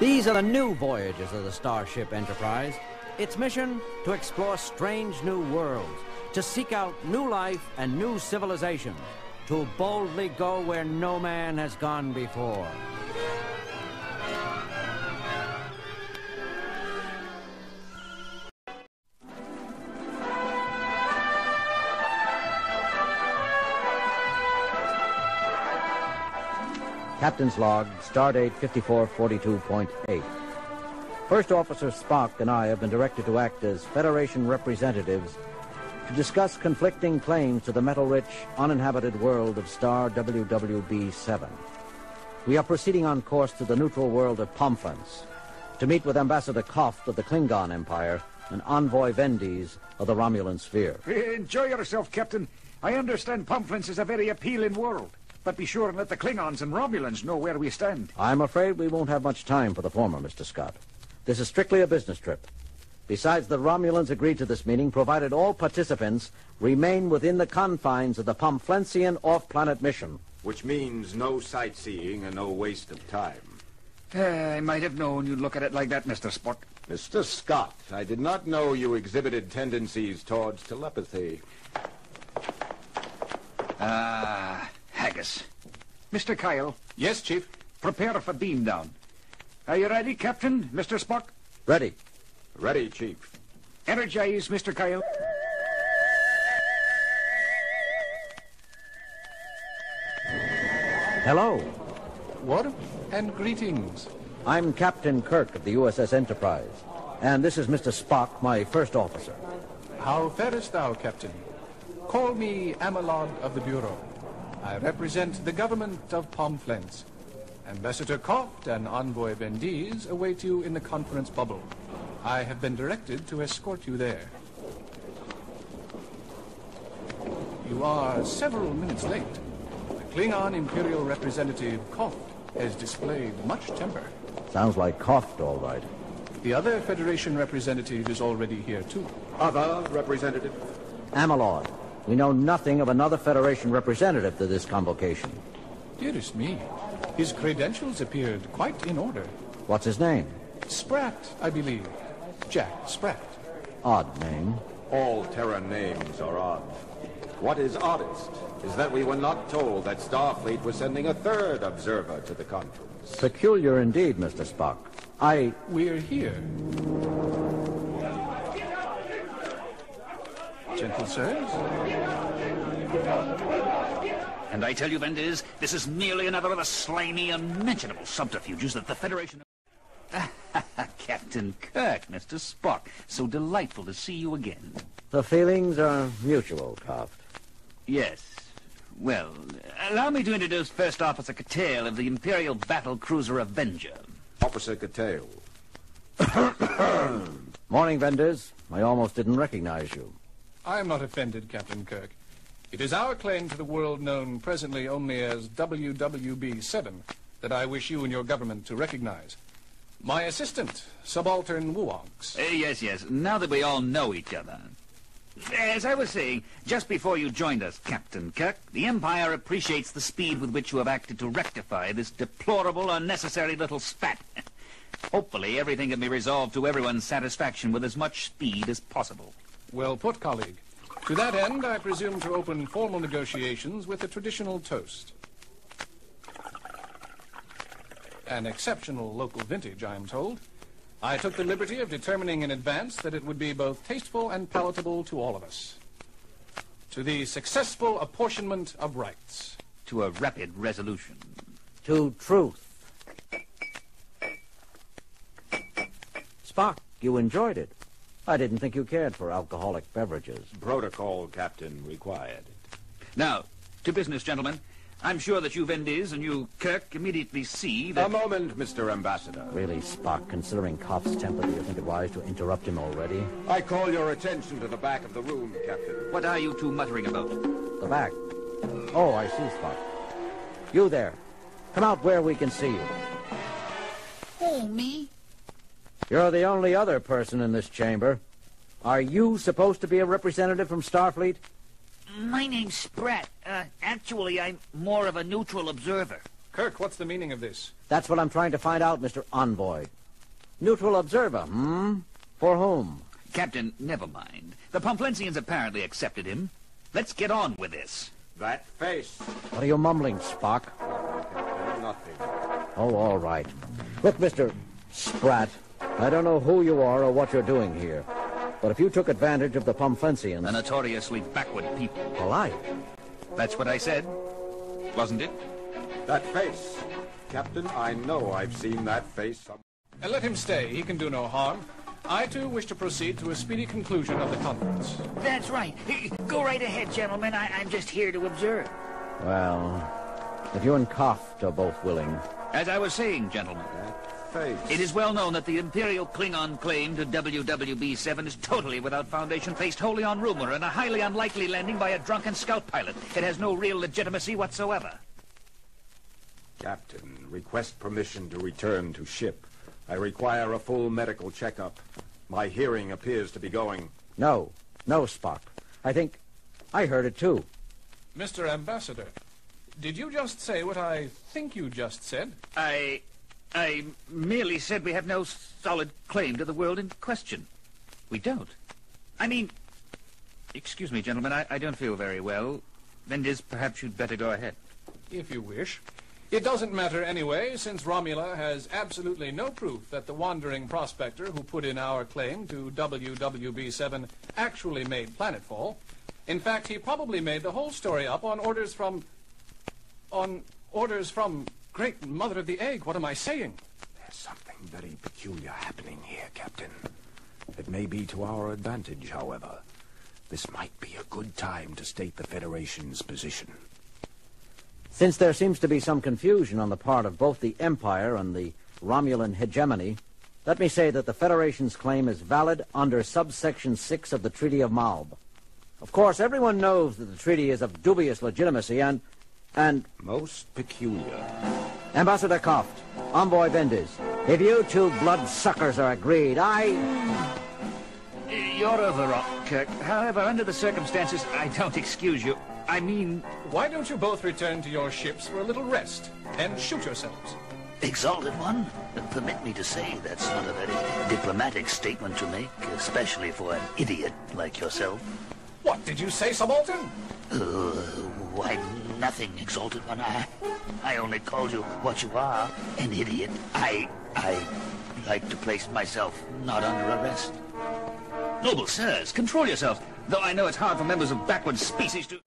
These are the new voyages of the Starship Enterprise. Its mission, to explore strange new worlds, to seek out new life and new civilizations, to boldly go where no man has gone before. Captain's log, stardate 5442.8. First Officer Spock and I have been directed to act as Federation representatives to discuss conflicting claims to the metal-rich, uninhabited world of star WWB-7. We are proceeding on course to the neutral world of Pomflens to meet with Ambassador Koft of the Klingon Empire and Envoy Vendes of the Romulan Sphere. Enjoy yourself, Captain. I understand Pomflens is a very appealing world. But be sure and let the Klingons and Romulans know where we stand. I'm afraid we won't have much time for the former, Mr. Scott. This is strictly a business trip. Besides, the Romulans agreed to this meeting, provided all participants remain within the confines of the Pomflensian off-planet mission. Which means no sightseeing and no waste of time. I might have known you'd look at it like that, Mr. Spock. Mr. Scott, I did not know you exhibited tendencies towards telepathy. Haggis. Mr. Kyle. Yes, Chief. Prepare for beam down. Are you ready, Captain, Mr. Spock? Ready. Ready, Chief. Energize, Mr. Kyle. Hello. What? And greetings. I'm Captain Kirk of the USS Enterprise. And this is Mr. Spock, my first officer. How farest thou, Captain? Call me Amelod of the Bureau. I represent the government of Pomflens. Ambassador Koft and Envoy Vendes await you in the conference bubble. I have been directed to escort you there. You are several minutes late. The Klingon Imperial Representative Koft has displayed much temper. Sounds like Koft, all right. The other Federation representative is already here, too. Other representative? Amelod. We know nothing of another Federation representative to this convocation. Dearest me, his credentials appeared quite in order. What's his name? Spratt, I believe. Jack Spratt. Odd name. All Terra names are odd. What is oddest is that we were not told that Starfleet was sending a third observer to the conference. Peculiar indeed, Mr. Spock. We're here. Gentle sirs? And I tell you, Vendes, this is merely another of the slimy, unmentionable subterfuges that the Federation... Captain Kirk, Mr. Spock. So delightful to see you again. The feelings are mutual, Koft. Yes. Well, allow me to introduce First Officer Cattell of the Imperial Battle Cruiser Avenger. Officer Cattell. Morning, Vendes. I almost didn't recognize you. I am not offended, Captain Kirk. It is our claim to the world known presently only as WWB-7 that I wish you and your government to recognize. My assistant, Subaltern Wuonks. Yes. Now that we all know each other. As I was saying, just before you joined us, Captain Kirk, the Empire appreciates the speed with which you have acted to rectify this deplorable, unnecessary little spat. Hopefully, everything can be resolved to everyone's satisfaction with as much speed as possible. Well put, colleague. To that end, I presume to open formal negotiations with the traditional toast. An exceptional local vintage, I am told. I took the liberty of determining in advance that it would be both tasteful and palatable to all of us. To the successful apportionment of rights. To a rapid resolution. To truth. Spock, you enjoyed it. I didn't think you cared for alcoholic beverages. Protocol, Captain, required. Now, to business, gentlemen. I'm sure that you, Vendes, and you, Kirk, immediately see that... A moment, Mr. Ambassador. Really, Spock, considering Koft's temper, do you think it wise to interrupt him already? I call your attention to the back of the room, Captain. What are you two muttering about? The back. Oh, I see, Spock. You there. Come out where we can see you. Oh, me? You're the only other person in this chamber. Are you supposed to be a representative from Starfleet? My name's Spratt. Actually, I'm more of a neutral observer. Kirk, what's the meaning of this? That's what I'm trying to find out, Mr. Envoy. Neutral observer, For whom? Captain, never mind. The Pomflensians apparently accepted him. Let's get on with this. That face. What are you mumbling, Spock? Nothing. Oh, all right. Look, Mr. Spratt, I don't know who you are or what you're doing here. But if you took advantage of the Pomflensians... A notoriously backward people. Polite. That's what I said, wasn't it? That face. Captain, I know I've seen that face somewhere. And let him stay. He can do no harm. I, too, wish to proceed to a speedy conclusion of the conference. That's right. Go right ahead, gentlemen. I'm just here to observe. Well, if you and Koft are both willing... As I was saying, gentlemen, That face. it is well known that the Imperial Klingon claim to WWB-7 is totally without foundation, based wholly on rumor, and a highly unlikely landing by a drunken scout pilot. It has no real legitimacy whatsoever. Captain, request permission to return to ship. I require a full medical checkup. My hearing appears to be going... No, Spock. I think... I heard it, too. Mr. Ambassador, did you just say what I think you just said? I merely said we have no solid claim to the world in question. We don't. I mean... Excuse me, gentlemen, I don't feel very well. Vendiz, perhaps you'd better go ahead. If you wish. It doesn't matter anyway, since Romula has absolutely no proof that the wandering prospector who put in our claim to WWB-7 actually made planetfall. In fact, he probably made the whole story up on orders from... Great Mother of the Egg, what am I saying? There's something very peculiar happening here, Captain. It may be to our advantage, however. This might be a good time to state the Federation's position. Since there seems to be some confusion on the part of both the Empire and the Romulan hegemony, let me say that the Federation's claim is valid under subsection 6 of the Treaty of Malb. Of course, everyone knows that the treaty is of dubious legitimacy and... Most peculiar. Ambassador Koft, Envoy Vendiz, if you two bloodsuckers are agreed, You're overwrought, Kirk. However, under the circumstances, I don't excuse you. I mean... Why don't you both return to your ships for a little rest and shoot yourselves? Exalted One, permit me to say that's not a very diplomatic statement to make, especially for an idiot like yourself. What did you say, Subaltern? Why, nothing, Exalted One. I only called you what you are, an idiot. I like to place myself not under arrest. Noble sirs, control yourselves. Though I know it's hard for members of backward species to...